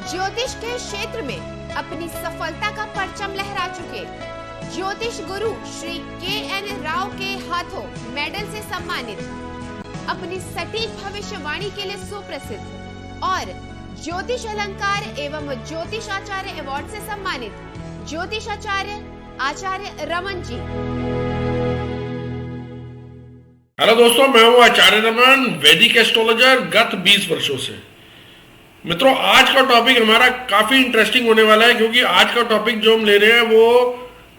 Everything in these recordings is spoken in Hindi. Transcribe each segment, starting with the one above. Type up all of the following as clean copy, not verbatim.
ज्योतिष के क्षेत्र में अपनी सफलता का परचम लहरा चुके ज्योतिष गुरु श्री के.एन. राव के हाथों मेडल से सम्मानित, अपनी सटीक भविष्यवाणी के लिए सुप्रसिद्ध और ज्योतिष अलंकार एवं ज्योतिष आचार्य अवार्ड से सम्मानित ज्योतिष आचार्य रमन जी। हेलो दोस्तों, मैं हूं आचार्य रमन, वैदिक एस्ट्रोलॉजर गत 20 वर्षों से। मित्रों, आज का टॉपिक हमारा काफी इंटरेस्टिंग होने वाला है, क्योंकि आज का टॉपिक जो हम ले रहे हैं वो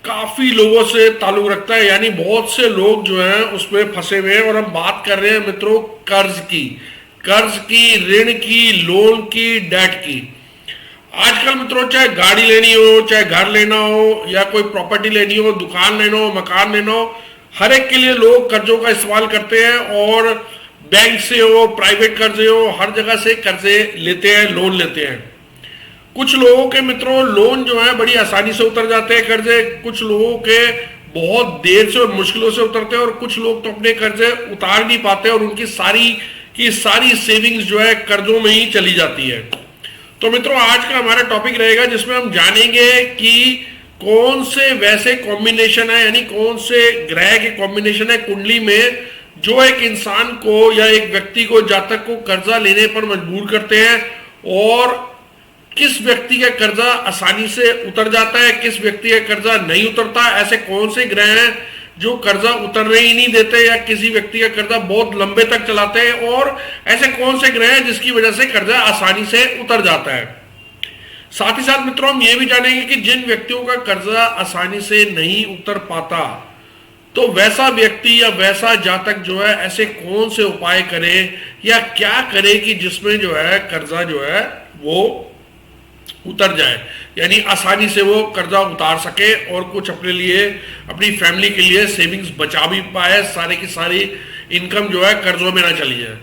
काफी लोगों से ताल्लुक रखता है। यानी बहुत से लोग जो हैं उसमें फंसे हुए हैं। और हम बात कर रहे हैं मित्रों कर्ज की, ऋण की, लोन की, डेट की। आजकल मित्रों चाहे गाड़ी लेनी हो, चाहे घर लेना हो, या कोई प्रॉपर्टी लेनी हो, दुकान लेना हो, मकान लेना हो, हर एक के लिए लोग कर्जों का इस्तेमाल करते हैं। और बैंक से हो, प्राइवेट कर्जे हो, हर जगह से कर्जे लेते हैं, लोन लेते हैं। कुछ लोगों के मित्रों लोन जो है बड़ी आसानी से उतर जाते हैं कर्जे, कुछ लोगों के बहुत देर से और मुश्किलों से उतरते हैं, और कुछ लोग तो अपने कर्जे उतार नहीं पाते और उनकी सारी सेविंग्स जो है कर्जों में ही चली जाती है। तो मित्रों, आज का हमारा टॉपिक रहेगा जिसमें हम जानेंगे कि कौन से वैसे कॉम्बिनेशन है, यानी कौन से ग्रह के कॉम्बिनेशन है कुंडली में जो एक इंसान को या एक व्यक्ति को, जातक को कर्जा लेने पर मजबूर करते हैं, और किस व्यक्ति का कर्जा आसानी से उतर जाता है, किस व्यक्ति का कर्जा नहीं उतरता। ऐसे कौन से ग्रह हैं जो कर्जा उतरने ही नहीं देते, या किसी व्यक्ति का कर्जा बहुत लंबे तक चलाते हैं, और ऐसे कौन से ग्रह हैं जिसकी वजह से कर्जा आसानी से उतर जाता है। साथ ही साथ मित्रों हम ये भी जानेंगे कि जिन व्यक्तियों का कर्जा आसानी से नहीं उतर पाता, तो वैसा व्यक्ति या वैसा जातक जो है ऐसे कौन से उपाय करे या क्या करे कि जिसमें जो है कर्जा जो है वो उतर जाए, यानी आसानी से वो कर्जा उतार सके और कुछ अपने लिए, अपनी फैमिली के लिए सेविंग्स बचा भी पाए, सारी की सारी इनकम जो है कर्जों में ना चली जाए।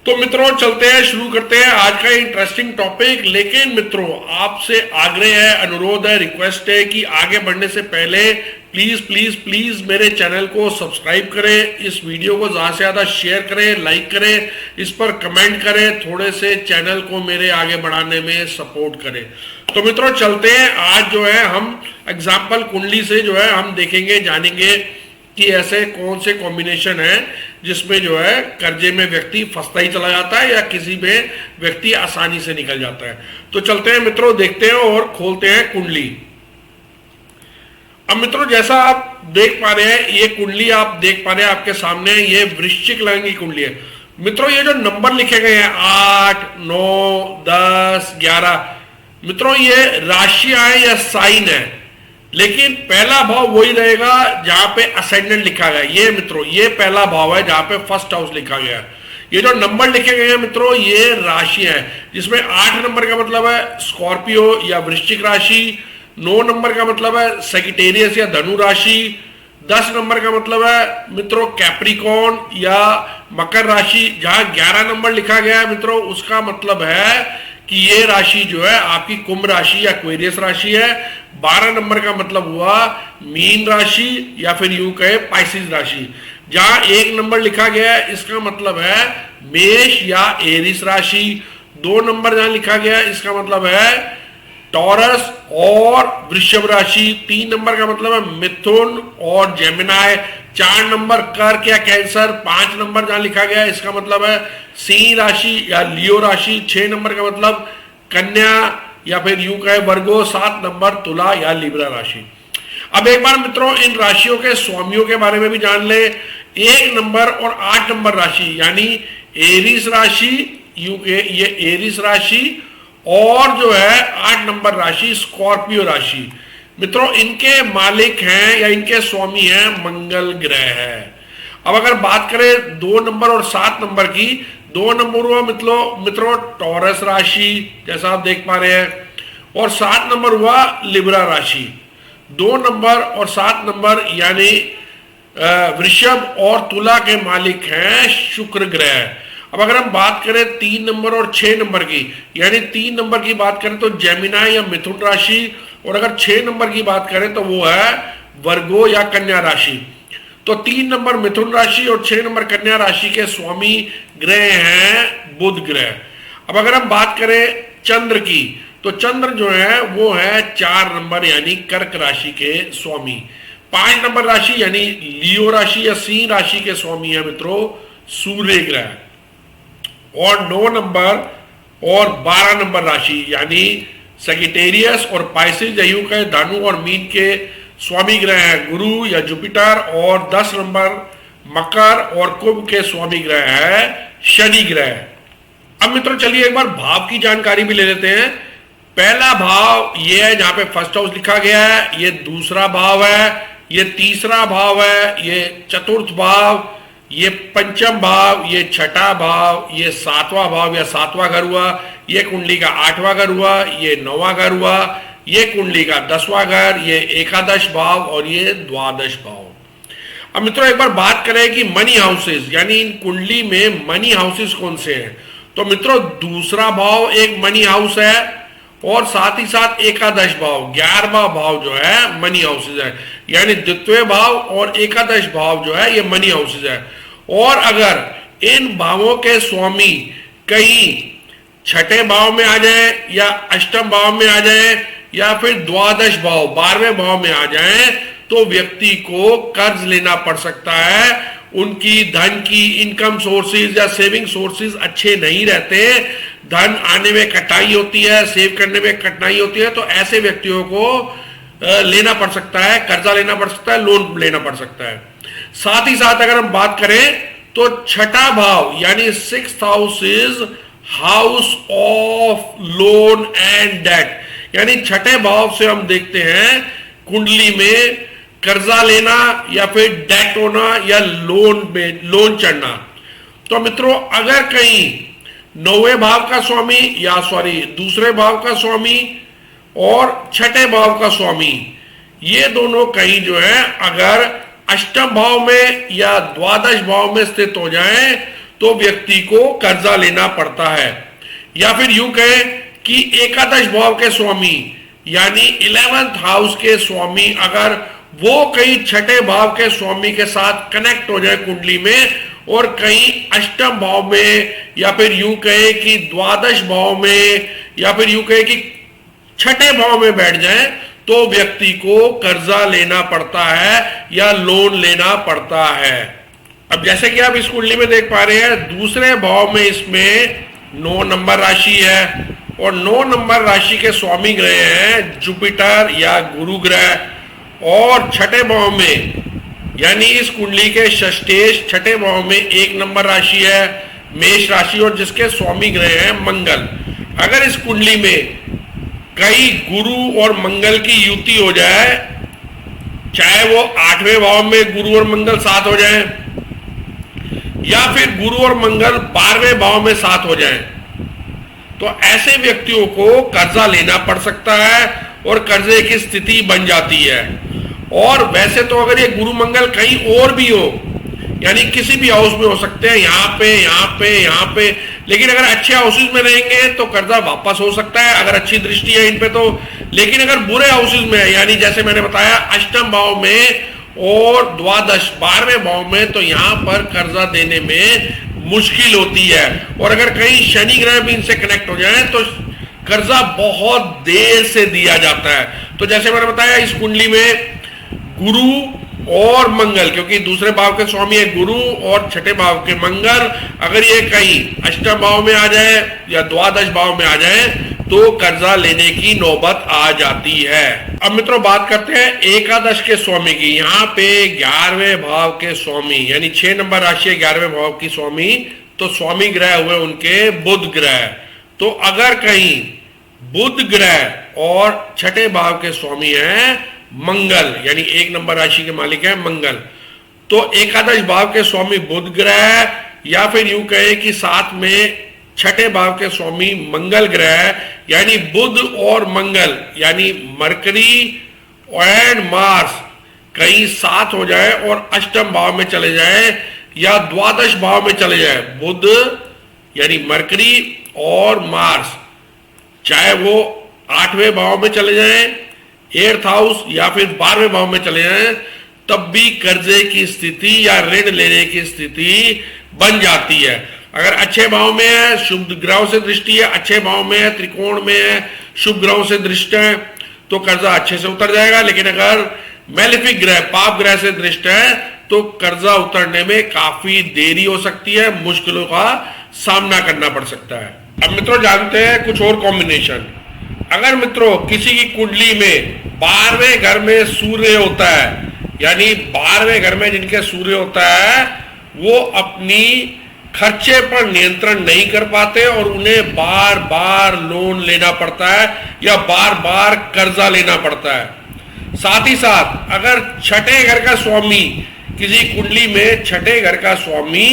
तो मित्रों चलते हैं, शुरू करते हैं आज का इंटरेस्टिंग टॉपिक। लेकिन मित्रों आपसे आग्रह है, अनुरोध है, रिक्वेस्ट है कि आगे बढ़ने से पहले प्लीज प्लीज प्लीज मेरे चैनल को सब्सक्राइब करें, इस वीडियो को ज्यादा से ज्यादा शेयर करें, लाइक करें, इस पर कमेंट करें, थोड़े से चैनल को मेरे आगे बढ़ाने में सपोर्ट करें। तो मित्रों चलते हैं, आज जो है हम एग्जाम्पल कुंडली से जो है हम देखेंगे, जानेंगे कि ऐसे कौन से कॉम्बिनेशन है जिसमें जो है कर्जे में व्यक्ति फंसता ही चला जाता है या किसी में व्यक्ति आसानी से निकल जाता है। तो चलते हैं मित्रों, देखते हैं और खोलते हैं कुंडली। अब मित्रों जैसा आप देख पा रहे हैं, ये कुंडली आप देख पा रहे हैं आपके सामने, ये वृश्चिक लग्न की कुंडली है। मित्रों ये जो नंबर लिखे गए हैं 8, 9, 10, 11, मित्रों ये राशियां है या साइन है, लेकिन पहला भाव वही रहेगा जहां पे असेंडेंट लिखा गया। ये मित्रों ये पहला भाव है जहां पे फर्स्ट हाउस लिखा गया है। ये जो नंबर लिखे गए हैं मित्रों ये राशि है, जिसमें 8 नंबर का मतलब है स्कॉर्पियो या वृश्चिक राशि, 9 नंबर का मतलब है सेजिटेरियस या धनु राशि, 10 नंबर का मतलब है मित्रों कैप्रिकॉर्न या मकर राशि। जहां 11 नंबर लिखा गया है मित्रों उसका मतलब है कि ये राशि जो है आपकी कुंभ राशि या एक्वेरियस राशि है। 12 नंबर का मतलब हुआ मीन राशि या फिर यूं कहे पाइसिस राशि। जहां 1 नंबर लिखा गया है इसका मतलब है मेष या एरिस राशि। 2 नंबर जहां लिखा गया है इसका मतलब है टॉरस और वृषभ राशि। 3 नंबर का मतलब है मिथुन और जेमिनाई। 4 नंबर कर्क या कैंसर। 5 नंबर जहां लिखा गया है इसका मतलब है सिंह राशि या लियो राशि। 6 नंबर का मतलब कन्या या फिर यूं कहे वर्गो। 7 नंबर तुला या लिब्रा राशि। अब एक बार मित्रों इन राशियों के स्वामियों के बारे में भी जान ले। 1 नंबर और 8 नंबर राशि यानी एरिस राशि, ये एरिस राशि, और जो है 8 नंबर राशि स्कॉर्पियो राशि। मित्रों इनके मालिक हैं या इनके स्वामी हैं मंगल ग्रह है। अब अगर बात करें 2 नंबर और 7 नंबर की, 2 नंबर हुआ मित्रों टॉरस राशि जैसा आप देख पा रहे हैं, और 7 नंबर हुआ लिब्रा राशि। 2 नंबर और 7 नंबर यानी वृषभ और तुला के मालिक हैं शुक्र ग्रह। अब अगर हम बात करें 3 नंबर और 6 नंबर की, यानी 3 नंबर की बात करें तो जेमिनाई या मिथुन राशि, और अगर 6 नंबर की बात करें तो वो है वर्गो या कन्या राशि। तो 3 नंबर मिथुन राशि और 6 नंबर कन्या राशि के स्वामी ग्रह हैं बुध ग्रह। अब अगर हम बात करें चंद्र की, तो चंद्र जो है वो है 4 नंबर यानी कर्क राशि के स्वामी। 5 नंबर राशि यानी लियो राशि या सिंह राशि के स्वामी है मित्रों सूर्य ग्रह। और 9 नंबर और 12 नंबर राशि यानी सगिटेरियस और पाइसेस या यूं कहे धनु और मीन के स्वामी ग्रह है गुरु या जुपिटर। और 10 नंबर मकर और कुंभ के स्वामी ग्रह है शनि ग्रह। अब मित्रों चलिए एक बार भाव की जानकारी भी ले लेते हैं। पहला भाव ये है जहां पे फर्स्ट हाउस लिखा गया है, ये दूसरा भाव है, ये तीसरा भाव है, ये चतुर्थ भाव, ये पंचम भाव, ये छठा भाव, ये 7वां भाव या 7वां घर हुआ, ये कुंडली का 8वां घर हुआ, ये 9वां घर हुआ, ये कुंडली का 10वां घर, ये एकादश भाव और ये द्वादश भाव। अब मित्रों एक बार बात करें कि मनी हाउसेस यानी इन कुंडली में मनी हाउसेस कौन से हैं, तो मित्रों दूसरा भाव एक मनी हाउस है और साथ ही साथ एकादश भाव 11वां भाव जो है मनी हाउसेज है, यानी द्वितीय भाव और एकादश भाव जो है ये मनी हाउसेज है। और अगर इन भावों के स्वामी कहीं छठे भाव में आ जाए या अष्टम भाव में आ जाए या फिर द्वादश भाव 12वें भाव में आ जाए तो व्यक्ति को कर्ज लेना पड़ सकता है। उनकी धन की इनकम सोर्सेज या सेविंग सोर्सेज अच्छे नहीं रहते, धन आने में कटाई होती है, सेव करने में कठिनाई होती है, तो ऐसे व्यक्तियों को लेना पड़ सकता है, कर्जा लेना पड़ सकता है, लोन लेना पड़ सकता है। साथ ही साथ अगर हम बात करें तो छठा भाव यानी 6th house is house of loan and debt, यानी छठे भाव से हम देखते हैं कुंडली में कर्जा लेना या फिर डेट होना या लोन चढ़ना। तो मित्रों अगर कहीं 9वें भाव का स्वामी या दूसरे भाव का स्वामी और छठे भाव का स्वामी ये दोनों कहीं जो है अगर अष्टम भाव में या द्वादश भाव में स्थित हो जाएं तो व्यक्ति को कर्जा लेना पड़ता है। या फिर यूं कहें कि एकादश भाव के स्वामी यानी 11th हाउस के स्वामी अगर वो कहीं छठे भाव के स्वामी के साथ कनेक्ट हो जाए कुंडली में और कहीं अष्टम भाव में या फिर यूं कहे कि द्वादश भाव में या फिर यूं कहे कि छठे भाव में बैठ जाए तो व्यक्ति को कर्जा लेना पड़ता है या लोन लेना पड़ता है। अब जैसे कि आप इस कुंडली में देख पा रहे हैं दूसरे भाव में इसमें 9 नंबर राशि है और 9 नंबर राशि के स्वामी ग्रह हैं जुपिटर या गुरु ग्रह। और छठे भाव में यानी इस कुंडली के षष्ठेश छठे भाव में 1 नंबर राशि है मेष राशि और जिसके स्वामी ग्रह हैं मंगल। अगर इस कुंडली में कई गुरु और मंगल की युति हो जाए, चाहे वो 8वें भाव में गुरु और मंगल साथ हो जाए या फिर गुरु और मंगल 12वें भाव में साथ हो जाए, तो ऐसे व्यक्तियों को कर्जा लेना पड़ सकता है और कर्जे की स्थिति बन जाती है। और वैसे तो अगर ये गुरु मंगल कहीं और भी हो यानी किसी भी हाउस में हो सकते हैं, यहाँ पे यहाँ पे यहाँ पे, लेकिन अगर अच्छे हाउसेज में रहेंगे तो कर्जा वापस हो सकता है अगर अच्छी दृष्टि है इन पे तो। लेकिन अगर बुरे हाउसेज में है यानी जैसे मैंने बताया अष्टम भाव में और द्वादश 12वें भाव में, तो यहाँ पर कर्जा देने में मुश्किल होती है। और अगर कहीं शनि ग्रह भी इनसे कनेक्ट हो जाए तो कर्जा बहुत देर से दिया जाता है। तो जैसे मैंने बताया इस कुंडली में गुरु और मंगल, क्योंकि दूसरे भाव के स्वामी है गुरु और छठे भाव के मंगल, अगर ये कहीं अष्टम भाव में आ जाए या द्वादश भाव में आ जाए तो कर्जा लेने की नौबत आ जाती है। अब मित्रों बात करते हैं एकादश के स्वामी की। यहाँ पे 11वें भाव के स्वामी यानी 6 नंबर राशि 11वें भाव की स्वामी, तो स्वामी ग्रह हुए उनके बुध ग्रह। तो अगर कहीं बुध ग्रह और छठे भाव के स्वामी हैं मंगल यानी 1 नंबर राशि के मालिक है मंगल, तो एकादश भाव के स्वामी बुध ग्रह या फिर यूं कहे कि साथ में छठे भाव के स्वामी मंगल ग्रह यानी बुध और मंगल यानी मरकरी एंड मार्स कहीं साथ हो जाए और अष्टम भाव में चले जाए या द्वादश भाव में चले जाए, बुध यानी मरकरी और मार्स चाहे वो 8वें भाव में चले जाएं 8th हाउस या फिर 12वें भाव में चले जाएं, तब भी कर्जे की स्थिति या ऋण लेने की स्थिति बन जाती है। अगर अच्छे भाव में है, शुभ ग्रहों से दृष्टि है, अच्छे भाव में है, त्रिकोण में है, शुभ ग्रहों से दृष्टि है, तो कर्जा अच्छे से उतर जाएगा। लेकिन अगर मैलेफिक ग्रह, पाप ग्रह से दृष्टि है, तो कर्जा उतरने में काफी देरी हो सकती है, मुश्किलों का सामना करना पड़ सकता है। अब मित्रों जानते हैं कुछ और कॉम्बिनेशन। अगर मित्रों किसी की कुंडली में 12वें घर में सूर्य होता है, यानी 12वें घर में जिनके सूर्य होता है, वो अपनी खर्चे पर नियंत्रण नहीं कर पाते और उन्हें बार बार लोन लेना पड़ता है या बार बार कर्जा लेना पड़ता है। साथ ही साथ अगर छठे घर का स्वामी, किसी कुंडली में छठे घर का स्वामी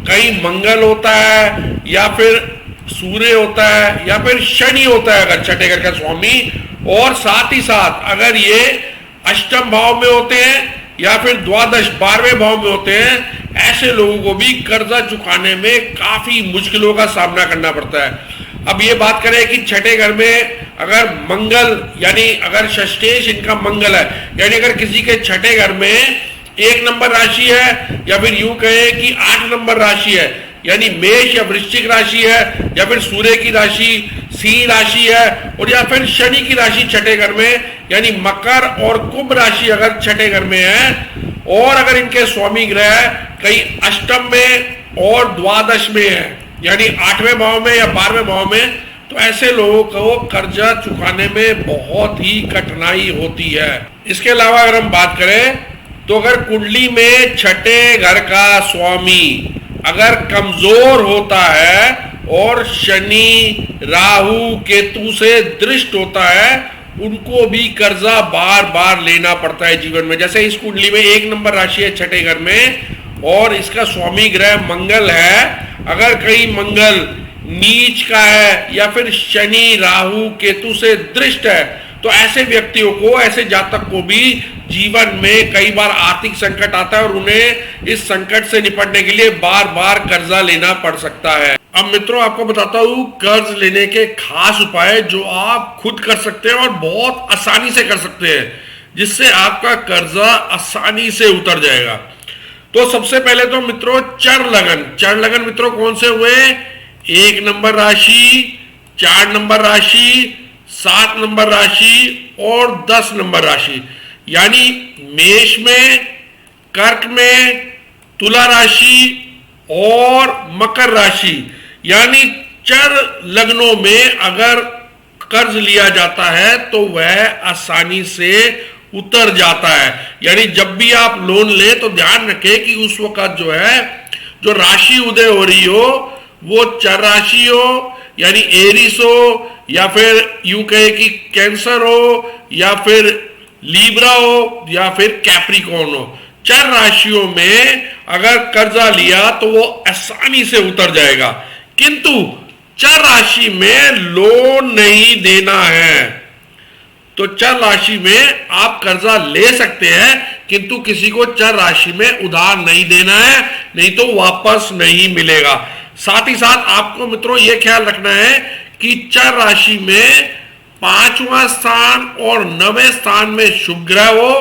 कहीं मंगल होता है या फिर सूर्य होता है या फिर शनि होता है, अगर छठे घर का स्वामी, और साथ ही साथ अगर ये अष्टम भाव में होते हैं या फिर द्वादश 12वें भाव में होते हैं, ऐसे लोगों को भी कर्जा चुकाने में काफी मुश्किलों का सामना करना पड़ता है। अब ये बात करें कि छठे घर में अगर मंगल, यानी अगर षष्ठेश इनका मंगल है, यानी अगर किसी के छठे घर में 1 नंबर राशि है या फिर यूं कहें कि 8 नंबर राशि है, यानी मेष या वृश्चिक राशि है या फिर सूर्य की राशि सिंह राशि है, और या फिर शनि की राशि छठे घर में, यानी मकर और कुंभ राशि अगर छठे घर में है, और अगर इनके स्वामी ग्रह कहीं अष्टम में और द्वादश में है, यानी 8वें भाव में या 12वें भाव में, तो ऐसे लोगों को कर्जा चुकाने में बहुत ही कठिनाई होती है। इसके अलावा अगर हम बात करें तो अगर कुंडली में छठे घर का स्वामी अगर कमजोर होता है और शनि राहु केतु से दृष्ट होता है, उनको भी कर्जा बार बार लेना पड़ता है जीवन में। जैसे इस कुंडली में 1 नंबर राशि है छठे घर में और इसका स्वामी ग्रह मंगल है, अगर कहीं मंगल नीच का है या फिर शनि राहु केतु से दृष्ट है, तो ऐसे व्यक्तियों को, ऐसे जातक को भी जीवन में कई बार आर्थिक संकट आता है और उन्हें इस संकट से निपटने के लिए बार बार कर्जा लेना पड़ सकता है। अब मित्रों आपको बताता हूं कर्ज लेने के खास उपाय जो आप खुद कर सकते हैं और बहुत आसानी से कर सकते हैं, जिससे आपका कर्जा आसानी से उतर जाएगा। तो सबसे पहले तो मित्रों चर लगन मित्रों कौन से हुए? 1 नंबर राशि, 4 नंबर राशि, 7 नंबर राशि और 10 नंबर राशि, यानी मेष में, कर्क में, तुला राशि और मकर राशि, यानी चर लग्नों में अगर कर्ज लिया जाता है तो वह आसानी से उतर जाता है। यानी जब भी आप लोन लें तो ध्यान रखें कि उस वक्त जो है, जो राशि उदय हो रही हो वो चर राशि हो, यानी एरिस हो या फिर यूं कहे कि कैंसर हो या फिर लीब्रा हो या फिर कैप्रिकॉर्न हो। चर राशियों में अगर कर्जा लिया तो वो आसानी से उतर जाएगा, किंतु चर राशि में लोन नहीं देना है। तो चर राशि में आप कर्जा ले सकते हैं, किंतु किसी को चर राशि में उधार नहीं देना है, नहीं तो वापस नहीं मिलेगा। साथ ही साथ आपको मित्रों यह ख्याल रखना है कि चर राशि में 5वां स्थान और 9वें स्थान में शुभ ग्रह हो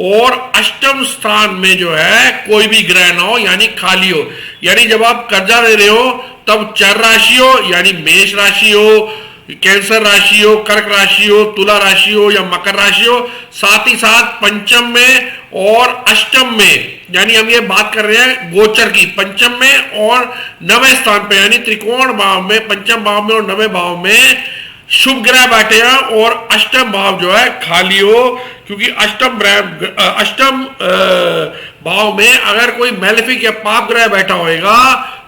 और अष्टम स्थान में जो है कोई भी ग्रह ना हो, यानी खाली हो। यानी जब आप कर्जा ले रहे हो तब चर राशि हो, यानी मेष राशि हो, कैंसर राशि हो, कर्क राशि हो, तुला राशि हो या मकर राशि हो, साथ ही साथ पंचम में और अष्टम में, यानी हम ये बात कर रहे हैं गोचर की, पंचम में और 9वें स्थान पे, यानी त्रिकोण भाव में, पंचम भाव में और 9वें भाव में शुभ ग्रह बैठे हैं और अष्टम भाव जो है खाली हो, क्योंकि अष्टम भाव में अगर कोई मैलेफिक या पाप ग्रह बैठा होगा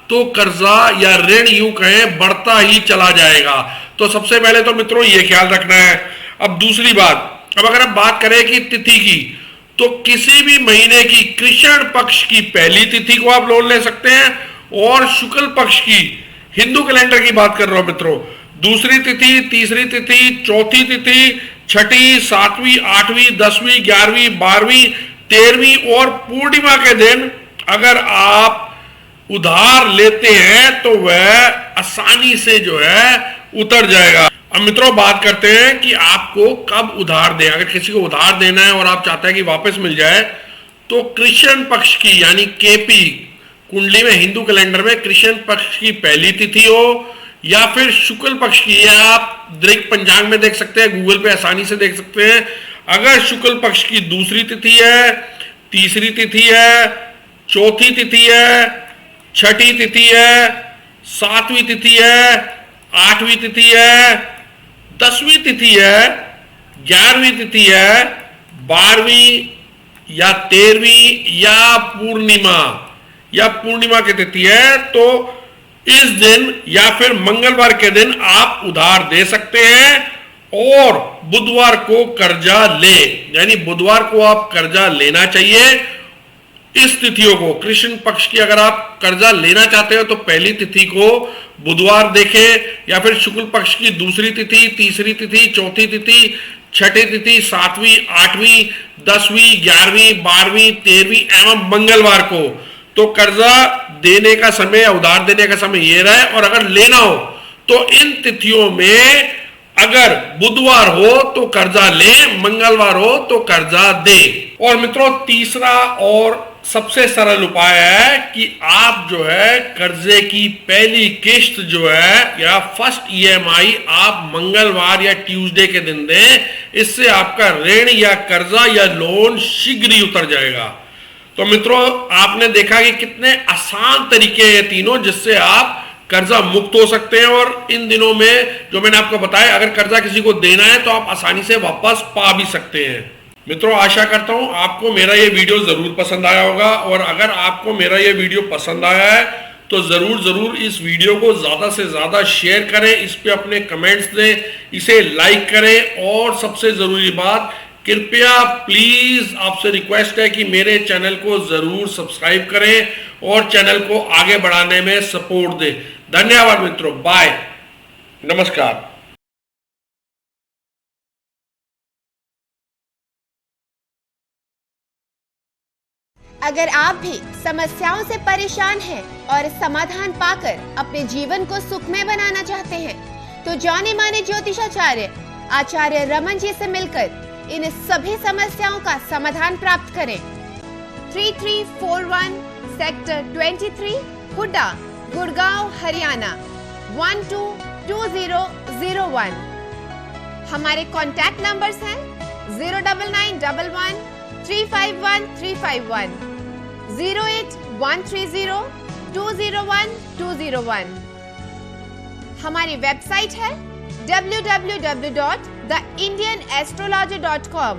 तो कर्जा या ऋण यूं कहें बढ़ता ही चला जाएगा। तो सबसे पहले तो मित्रों ये ख्याल रखना है। अब दूसरी बात, अब अगर हम बात करें कि तिथि की, तो किसी भी महीने की कृष्ण पक्ष की पहली तिथि को आप लोन ले सकते हैं और शुक्ल पक्ष की, हिंदू कैलेंडर की बात कर रहा हूं मित्रों, दूसरी तिथि, तीसरी तिथि, चौथी तिथि, छठी, 7वीं, 8वीं, 10वीं, 11वीं, 12वीं, 13वीं और पूर्णिमा के दिन अगर आप उधार लेते हैं तो वह आसानी से जो है उतर जाएगा। अब मित्रों बात करते हैं कि आपको कब उधार दें। अगर किसी को उधार देना है और आप चाहते हैं कि वापस मिल जाए, तो कृष्ण पक्ष की यानी केपी कुंडली में हिंदू कैलेंडर में कृष्ण पक्ष की पहली तिथि हो या फिर शुक्ल पक्ष की, या आप दृक पंचांग में देख सकते हैं, गूगल पे आसानी से देख सकते हैं। अगर शुक्ल पक्ष की दूसरी तिथि है, तीसरी तिथि है, चौथी तिथि है, छठी तिथि है, सातवीं तिथि है, आठवीं तिथि है, 10वीं तिथि है, 11वीं तिथि है, 12वीं या 13वीं या पूर्णिमा की तिथि है, तो इस दिन या फिर मंगलवार के दिन आप उधार दे सकते हैं और बुधवार को कर्जा ले, यानी बुधवार को आप कर्जा लेना चाहिए। इस तिथियों को, कृष्ण पक्ष की अगर आप कर्जा लेना चाहते हो तो पहली तिथि को बुधवार देखें, या फिर शुक्ल पक्ष की दूसरी तिथि, तीसरी तिथि, चौथी तिथि, छठी तिथि, 7वीं, 8वीं, 10वीं, 11वीं, 12वीं, 13वीं एवं मंगलवार को। तो कर्जा देने का समय या उधार देने का समय ये रहा है, और अगर लेना हो तो इन तिथियों में अगर बुधवार हो तो कर्जा ले, मंगलवार हो तो कर्जा दे। और मित्रों, तीसरा और सबसे सरल उपाय है कि आप जो है कर्जे की पहली किस्त जो है या फर्स्ट ईएमआई आप मंगलवार या ट्यूसडे के दिन दें। इससे आपका ऋण या कर्जा या लोन शीघ्र ही उतर जाएगा। तो मित्रों, आपने देखा कि कितने आसान तरीके हैं तीनों, जिससे आप कर्जा मुक्त हो सकते हैं। और इन दिनों में जो मैंने आपको बताया, अगर कर्जा किसी को देना है तो आप आसानी से वापस पा भी सकते हैं। मित्रों, आशा करता हूं आपको मेरा ये वीडियो जरूर पसंद आया होगा, और अगर आपको मेरा ये वीडियो पसंद आया है तो जरूर इस वीडियो को ज्यादा से ज्यादा शेयर करें, इस पे अपने कमेंट्स दें, इसे लाइक करें, और सबसे जरूरी बात, कृपया प्लीज आपसे रिक्वेस्ट है कि मेरे चैनल को जरूर सब्सक्राइब करें और चैनल को आगे बढ़ाने में सपोर्ट दें। धन्यवाद मित्रों, बाय, नमस्कार। अगर आप भी समस्याओं से परेशान हैं और समाधान पाकर अपने जीवन को सुखमय बनाना चाहते हैं, तो जाने माने ज्योतिषाचार्य आचार्य रमन जी से मिलकर इन सभी समस्याओं का समाधान प्राप्त करें। 3341 सेक्टर 23, हुड्डा, गुड़गांव, हरियाणा 122001। हमारे कॉन्टैक्ट नंबर्स हैं 09911 351 351, 08130 201 201। हमारी वेबसाइट है www.theindianastrologer.com।